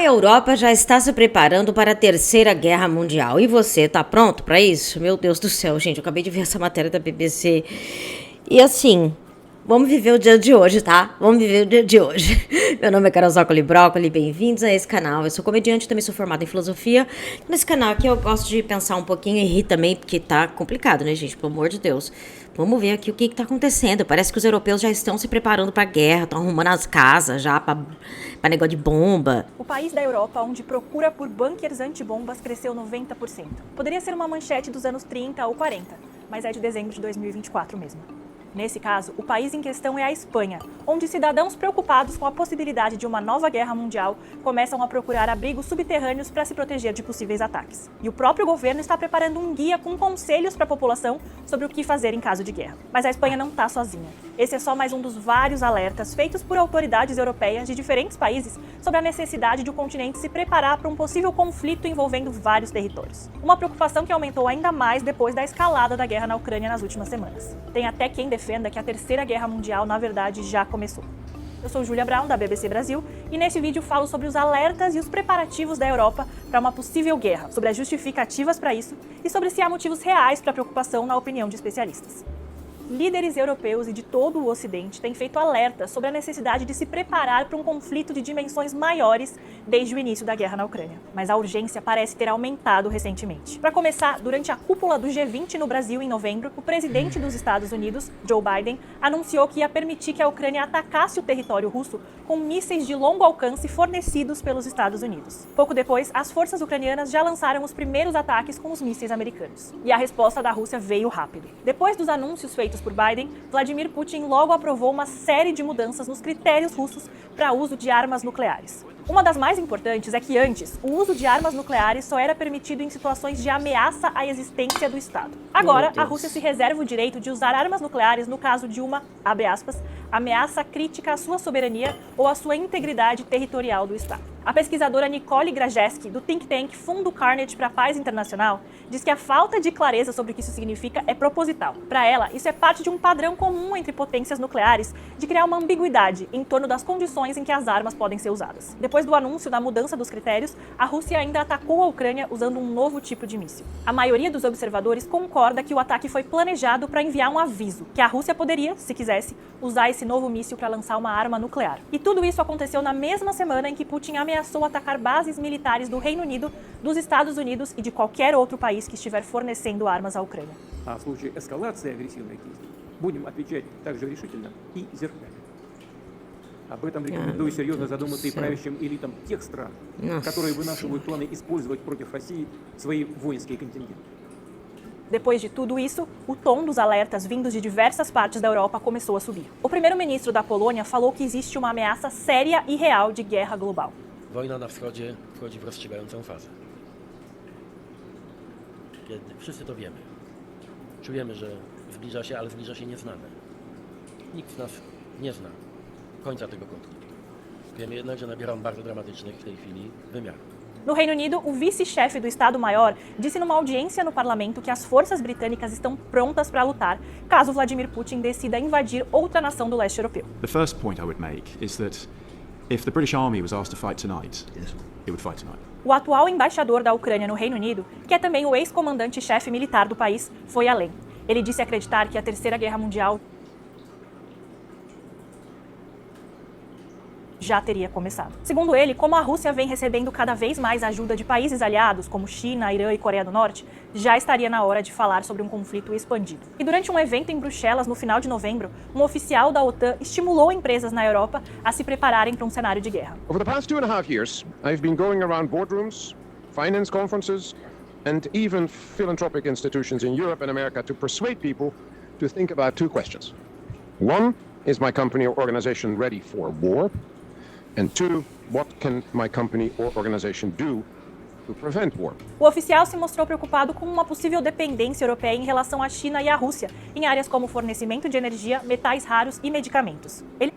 Europa já está se preparando para a Terceira Guerra Mundial. E você, tá pronto para isso? Meu Deus do céu, gente, eu acabei de ver essa matéria da BBC. E assim, vamos viver o dia de hoje, tá? Vamos viver o dia de hoje. Meu nome é Carol Zócoli Brócoli, bem-vindos a esse canal. Eu sou comediante, também sou formada em filosofia. Nesse canal aqui eu gosto de pensar um pouquinho e rir também, porque tá complicado, né, gente? Pelo amor de Deus. Vamos ver aqui o que tá acontecendo. Parece que os europeus já estão se preparando pra guerra, estão arrumando as casas já pra negócio de bomba. O país da Europa onde procura por bunkers antibombas cresceu 90%. Poderia ser uma manchete dos anos 30 ou 40, mas é de dezembro de 2024 mesmo. Nesse caso, o país em questão é a Espanha, onde cidadãos preocupados com a possibilidade de uma nova guerra mundial começam a procurar abrigos subterrâneos para se proteger de possíveis ataques. E o próprio governo está preparando um guia com conselhos para a população sobre o que fazer em caso de guerra. Mas a Espanha não está sozinha. Esse é só mais um dos vários alertas feitos por autoridades europeias de diferentes países sobre a necessidade de o continente se preparar para um possível conflito envolvendo vários territórios. Uma preocupação que aumentou ainda mais depois da escalada da guerra na Ucrânia nas últimas semanas. Tem até quem defenda que a Terceira Guerra Mundial, na verdade, já começou. Eu sou Júlia Brown, da BBC Brasil, e nesse vídeo falo sobre os alertas e os preparativos da Europa para uma possível guerra, sobre as justificativas para isso e sobre se há motivos reais para preocupação na opinião de especialistas. Líderes europeus e de todo o Ocidente têm feito alertas sobre a necessidade de se preparar para um conflito de dimensões maiores desde o início da guerra na Ucrânia. Mas a urgência parece ter aumentado recentemente. Para começar, durante a cúpula do G20 no Brasil em novembro, o presidente dos Estados Unidos, Joe Biden, anunciou que ia permitir que a Ucrânia atacasse o território russo com mísseis de longo alcance fornecidos pelos Estados Unidos. Pouco depois, as forças ucranianas já lançaram os primeiros ataques com os mísseis americanos. E a resposta da Rússia veio rápido. Depois dos anúncios feitos por Biden, Vladimir Putin logo aprovou uma série de mudanças nos critérios russos para uso de armas nucleares. Uma das mais importantes é que antes, o uso de armas nucleares só era permitido em situações de ameaça à existência do Estado. Agora, a Rússia se reserva o direito de usar armas nucleares no caso de uma, abre aspas, ameaça crítica à sua soberania ou à sua integridade territorial do Estado. A pesquisadora Nicole Grajeski, do think tank Fundo Carnegie para a Paz Internacional, diz que a falta de clareza sobre o que isso significa é proposital. Para ela, isso é parte de um padrão comum entre potências nucleares de criar uma ambiguidade em torno das condições em que as armas podem ser usadas. Depois do anúncio da mudança dos critérios, a Rússia ainda atacou a Ucrânia usando um novo tipo de míssil. A maioria dos observadores concorda que o ataque foi planejado para enviar um aviso, que a Rússia poderia, se quisesse, usar esse novo míssil para lançar uma arma nuclear. E tudo isso aconteceu na mesma semana em que Putin ameaçou atacar bases militares do Reino Unido, dos Estados Unidos e de qualquer outro país que estiver fornecendo armas à Ucrânia. А в случае эскалации агрессивных действий будем отвечать также решительно и зеркально. Об этом рекомендую серьезно задуматься и правящим элитам тех стран, которые вынашивают планы использовать против России свои воинские контингенты. Depois de tudo isso, o tom dos alertas vindos de diversas partes da Europa começou a subir. O primeiro-ministro da Polônia falou que existe uma ameaça séria e real de guerra global. Wojna na wschodzie wchodzi w rozstrzygającą fazę. Kiedy wszyscy to wiemy. Czujemy, że zbliża się, ale zbliża się nieznane. Nikt z nas nie zna końca tego konfliktu. Wiemy jednak, że nabiera on bardzo dramatycznych w tej chwili wymiarów. No Reino Unido, o vice-chefe do Estado-Maior disse numa audiência no parlamento que as forças britânicas estão prontas para lutar caso Vladimir Putin decida invadir outra nação do leste europeu. The first point I would make is that if the British Army was asked to fight tonight, it would fight tonight. O atual embaixador da Ucrânia no Reino Unido, que é também o ex-comandante-chefe militar do país, foi além. Ele disse acreditar que a Terceira Guerra Mundial já teria começado. Segundo ele, como a Rússia vem recebendo cada vez mais ajuda de países aliados, como China, Irã e Coreia do Norte, já estaria na hora de falar sobre um conflito expandido. E durante um evento em Bruxelas, no final de novembro, um oficial da OTAN estimulou empresas na Europa a se prepararem para um cenário de guerra. Over the past 2.5 years, I've been going around boardrooms, finance conferences, and even philanthropic institutions in Europe and America to persuade people to think about two questions. One, is my company or organization ready for war? And two, what can my company or organization do to prevent war? O oficial se mostrou preocupado com uma possível dependência europeia em relação à China e à Rússia, em áreas como fornecimento de energia, metais raros e medicamentos. Ele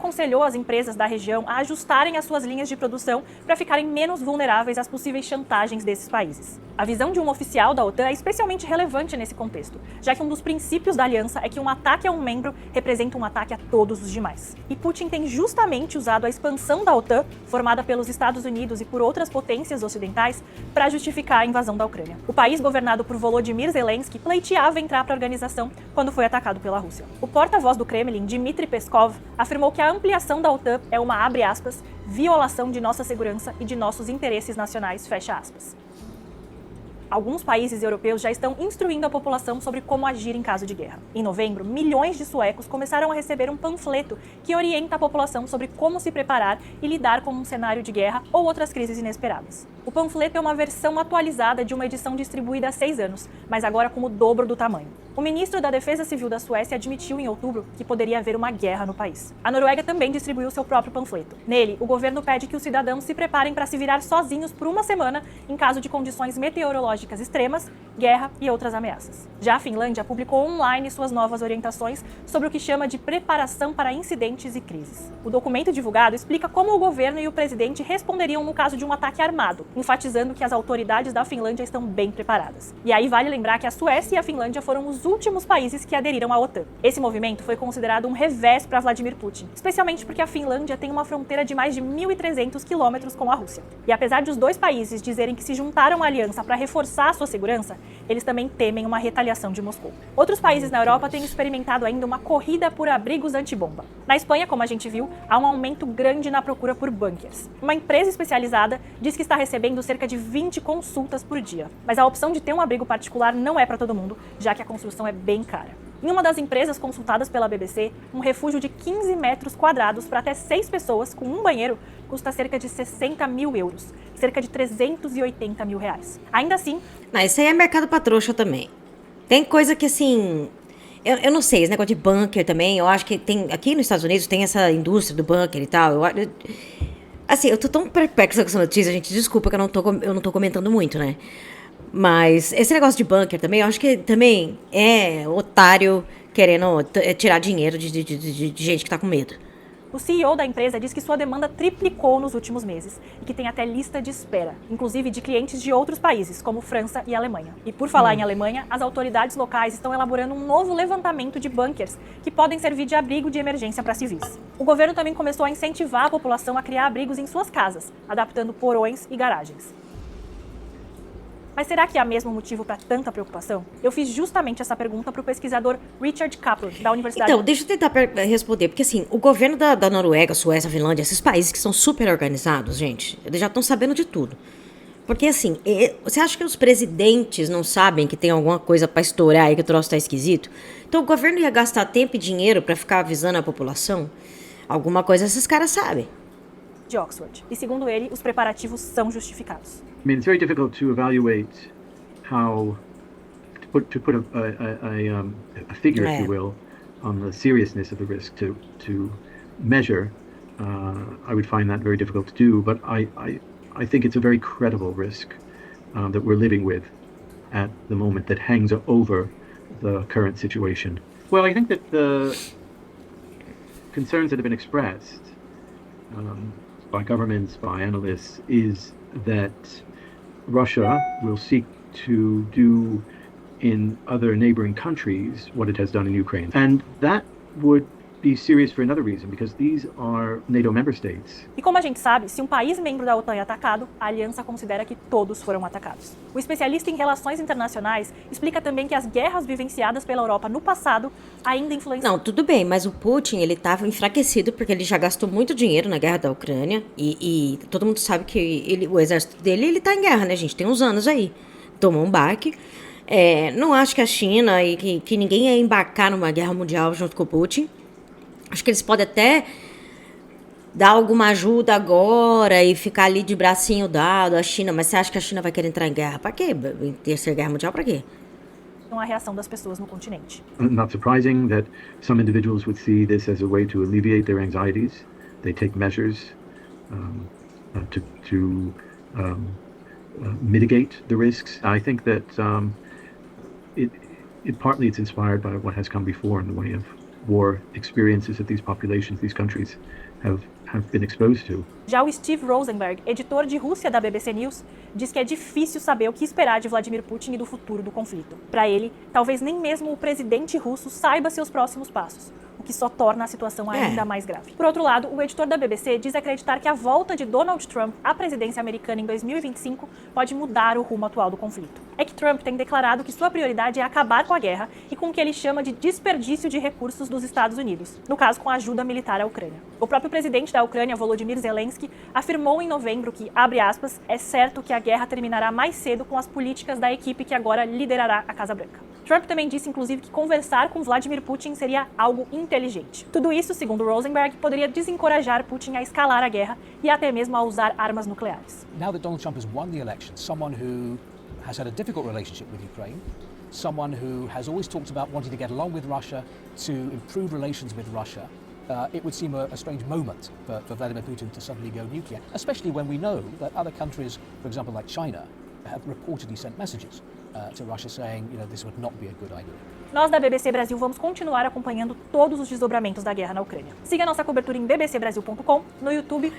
aconselhou as empresas da região a ajustarem as suas linhas de produção para ficarem menos vulneráveis às possíveis chantagens desses países. A visão de um oficial da OTAN é especialmente relevante nesse contexto, já que um dos princípios da aliança é que um ataque a um membro representa um ataque a todos os demais. E Putin tem justamente usado a expansão da OTAN, formada pelos Estados Unidos e por outras potências ocidentais, para justificar a invasão da Ucrânia. O país governado por Volodymyr Zelensky pleiteava entrar para a organização quando foi atacado pela Rússia. O porta-voz do Kremlin, Dmitry Peskov, afirmou que a ampliação da OTAN é uma, abre aspas, violação de nossa segurança e de nossos interesses nacionais, fecha aspas. Alguns países europeus já estão instruindo a população sobre como agir em caso de guerra. Em novembro, milhões de suecos começaram a receber um panfleto que orienta a população sobre como se preparar e lidar com um cenário de guerra ou outras crises inesperadas. O panfleto é uma versão atualizada de uma edição distribuída há 6 anos, mas agora com o dobro do tamanho. O ministro da Defesa Civil da Suécia admitiu em outubro que poderia haver uma guerra no país. A Noruega também distribuiu seu próprio panfleto. Nele, o governo pede que os cidadãos se preparem para se virar sozinhos por uma semana em caso de condições meteorológicas extremas, guerra e outras ameaças. Já a Finlândia publicou online suas novas orientações sobre o que chama de preparação para incidentes e crises. O documento divulgado explica como o governo e o presidente responderiam no caso de um ataque armado, enfatizando que as autoridades da Finlândia estão bem preparadas. E aí vale lembrar que a Suécia e a Finlândia foram os últimos países que aderiram à OTAN. Esse movimento foi considerado um revés para Vladimir Putin, especialmente porque a Finlândia tem uma fronteira de mais de 1.300 quilômetros com a Rússia. E apesar de os dois países dizerem que se juntaram à aliança para reforçar a sua segurança, eles também temem uma retaliação de Moscou. Outros países na Europa têm experimentado ainda uma corrida por abrigos antibomba. Na Espanha, como a gente viu, há um aumento grande na procura por bunkers. Uma empresa especializada diz que está recebendo cerca de 20 consultas por dia. Mas a opção de ter um abrigo particular não é para todo mundo, já que a construção é bem cara. Em uma das empresas consultadas pela BBC, um refúgio de 15 metros quadrados para até 6 pessoas com um banheiro custa cerca de 60 mil euros, cerca de 380 mil reais. Ainda assim... Mas isso aí é mercado pra trouxa também. Tem coisa que, assim... Eu não sei, esse negócio de bunker também, eu acho que tem... Aqui nos Estados Unidos tem essa indústria do bunker e tal. Assim, eu tô tão perplexa com essa notícia, gente, desculpa que eu não tô comentando muito, né? Mas esse negócio de bunker também, eu acho que também é otário querendo tirar dinheiro de gente que tá com medo. O CEO da empresa diz que sua demanda triplicou nos últimos meses e que tem até lista de espera, inclusive de clientes de outros países, como França e Alemanha. E por falar em Alemanha, as autoridades locais estão elaborando um novo levantamento de bunkers que podem servir de abrigo de emergência para civis. O governo também começou a incentivar a população a criar abrigos em suas casas, adaptando porões e garagens. Mas será que há mesmo motivo para tanta preocupação? Eu fiz justamente essa pergunta para o pesquisador Richard Kaplan, da Universidade... Então, deixa eu tentar responder, porque assim, o governo da Noruega, Suécia, Finlândia, esses países que são super organizados, gente, eles já estão sabendo de tudo. Porque assim, você acha que os presidentes não sabem que tem alguma coisa para estourar e que o troço tá esquisito? Então o governo ia gastar tempo e dinheiro para ficar avisando a população? Alguma coisa esses caras sabem. De Oxford. E segundo ele, os preparativos são justificados. I mean, it's very difficult to evaluate how to put a figure, if you will, on the seriousness of the risk to measure. I would find that very difficult to do, but I think it's a very credible risk that we're living with at the moment that hangs over the current situation. Well, I think that the concerns that have been expressed by governments, by analysts, is that Russia will seek to do in other neighboring countries what it has done in Ukraine. And that would be serious for another reason, because these are NATO member states. E como a gente sabe, se um país membro da OTAN é atacado, a aliança considera que todos foram atacados. O especialista em relações internacionais explica também que as guerras vivenciadas pela Europa no passado ainda influenciam... Não, tudo bem, mas o Putin, ele estava enfraquecido porque ele já gastou muito dinheiro na guerra da Ucrânia e todo mundo sabe que o exército dele, ele tá em guerra, né, gente? Tem uns anos aí. Tomou um baque. Não acho que a China e que ninguém ia embarcar numa guerra mundial junto com o Putin. Acho que eles podem até dar alguma ajuda agora e ficar ali de bracinho dado a China. Mas você acha que a China vai querer entrar em guerra? Pra quê? Em terceira guerra mundial, pra quê? A reação das pessoas no continente. Not surprising that some individuals would see this as a way to alleviate their anxieties. They take measures to mitigate the risks. I think that it partly it's inspired by what has come before in the way of war experiences that these populations, these countries have been exposed to. Já o Steve Rosenberg, editor de Rússia da BBC News, diz que é difícil saber o que esperar de Vladimir Putin e do futuro do conflito. Para ele, talvez nem mesmo o presidente russo saiba seus próximos passos, o que só torna a situação ainda mais grave. Por outro lado, o editor da BBC diz acreditar que a volta de Donald Trump à presidência americana em 2025 pode mudar o rumo atual do conflito. É que Trump tem declarado que sua prioridade é acabar com a guerra e com o que ele chama de desperdício de recursos dos Estados Unidos, no caso com a ajuda militar à Ucrânia. O próprio presidente da Ucrânia, Volodymyr Zelensky, afirmou em novembro que, abre aspas, é certo que a guerra terminará mais cedo com as políticas da equipe que agora liderará a Casa Branca. Trump também disse, inclusive, que conversar com Vladimir Putin seria algo inteligente. Tudo isso, segundo Rosenberg, poderia desencorajar Putin a escalar a guerra e até mesmo a usar armas nucleares. Now that Donald Trump has won the election, someone who has had a difficult relationship with Ukraine, someone who has always talked about wanting to get along with Russia, to improve relations with Russia, it would seem a strange moment for Vladimir Putin to suddenly go nuclear, especially when we know that other countries, for example like China, have reportedly sent messages to Russia saying, this would not be a good idea. Nós da BBC Brasil vamos continuar acompanhando todos os desdobramentos da guerra na Ucrânia. Siga nossa cobertura em bbcbrasil.com, no YouTube.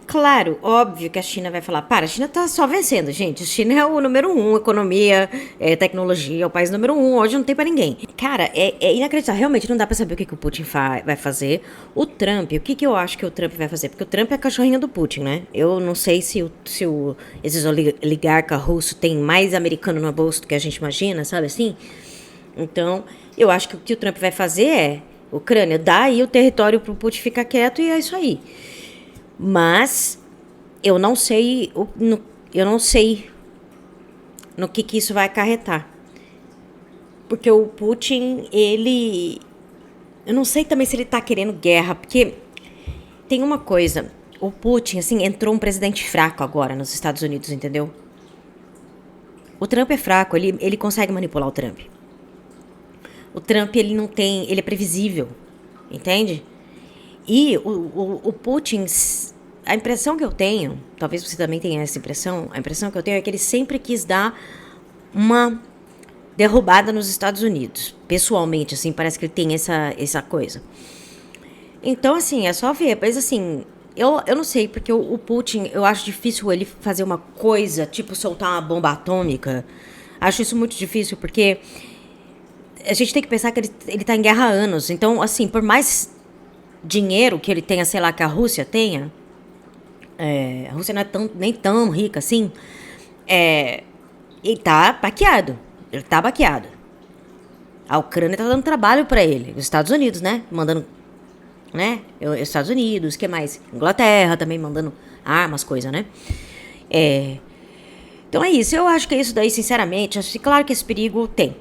Claro, óbvio que a China vai falar, a China tá só vencendo, gente. A China é o número 1, economia, tecnologia, é o país número 1, hoje não tem pra ninguém. Cara, é inacreditável, realmente não dá pra saber o que o Putin vai fazer. O Trump, o que eu acho que o Trump vai fazer? Porque o Trump é a cachorrinha do Putin, né? Eu não sei se esses oligarcas russos têm mais americano no bolso do que a gente imagina, sabe assim? Então, eu acho que o que o Trump vai fazer é, Ucrânia, dá aí o território pro Putin ficar quieto e é isso aí. Mas eu não sei no que isso vai acarretar. Porque o Putin, eu não sei também se ele tá querendo guerra, porque tem uma coisa, o Putin, assim, entrou um presidente fraco agora nos Estados Unidos, entendeu? O Trump é fraco, ele consegue manipular o Trump. O Trump, ele é previsível, entende? E o Putin, a impressão que eu tenho, talvez você também tenha essa impressão, a impressão que eu tenho é que ele sempre quis dar uma derrubada nos Estados Unidos. Pessoalmente, assim, parece que ele tem essa coisa. Então, assim, é só ver. Mas, assim, eu não sei, porque o Putin, eu acho difícil ele fazer uma coisa, tipo soltar uma bomba atômica. Acho isso muito difícil, porque a gente tem que pensar que ele tá em guerra há anos. Então, assim, por mais dinheiro que ele tenha, sei lá, que a Rússia tenha, a Rússia não é nem tão rica assim, ele tá baqueado. Ele tá baqueado. A Ucrânia tá dando trabalho pra ele. Os Estados Unidos, né? Mandando, né? Os Estados Unidos, o que mais? Inglaterra também mandando armas, coisa, né? Então é isso. Eu acho que é isso daí, sinceramente. Acho que, claro que esse perigo tem.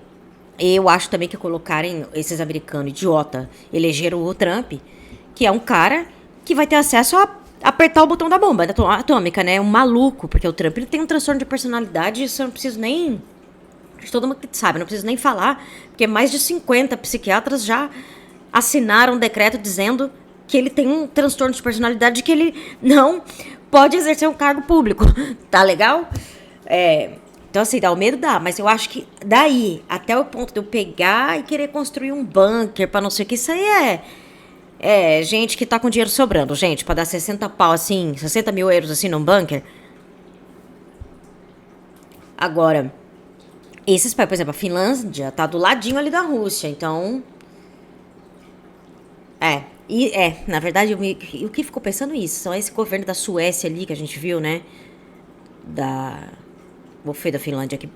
Eu acho também que colocarem esses americanos idiota, elegeram o Trump, que é um cara que vai ter acesso a apertar o botão da bomba atômica, né? Um maluco, porque o Trump ele tem um transtorno de personalidade, isso eu não preciso nem... Todo mundo sabe, não preciso nem falar, porque mais de 50 psiquiatras já assinaram um decreto dizendo que ele tem um transtorno de personalidade, que ele não pode exercer um cargo público. Tá legal? Então, assim, dá o medo, dá, mas eu acho que daí, até o ponto de eu pegar e querer construir um bunker pra não sei o que, isso aí é gente que tá com dinheiro sobrando, gente, pra dar 60 pau, assim, 60 mil euros, assim, num bunker. Agora, esses países, por exemplo, a Finlândia tá do ladinho ali da Rússia, então... na verdade, o que ficou pensando isso? São esse governo da Suécia ali, que a gente viu, né? Vou falar da Finlândia aqui,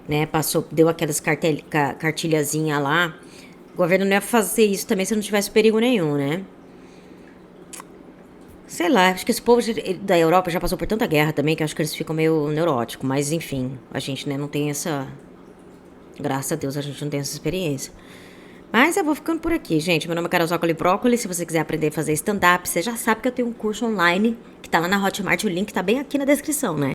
né? Deu aquelas cartilhazinhas lá. O governo não ia fazer isso também se não tivesse perigo nenhum, né? Sei lá, acho que esse povo da Europa já passou por tanta guerra também que acho que eles ficam meio neuróticos. Mas enfim, a gente, né, não tem essa... Graças a Deus a gente não tem essa experiência. Mas eu vou ficando por aqui, gente. Meu nome é Carol Zócoli Brócoli. Se você quiser aprender a fazer stand-up, você já sabe que eu tenho um curso online que tá lá na Hotmart. O link tá bem aqui na descrição, né?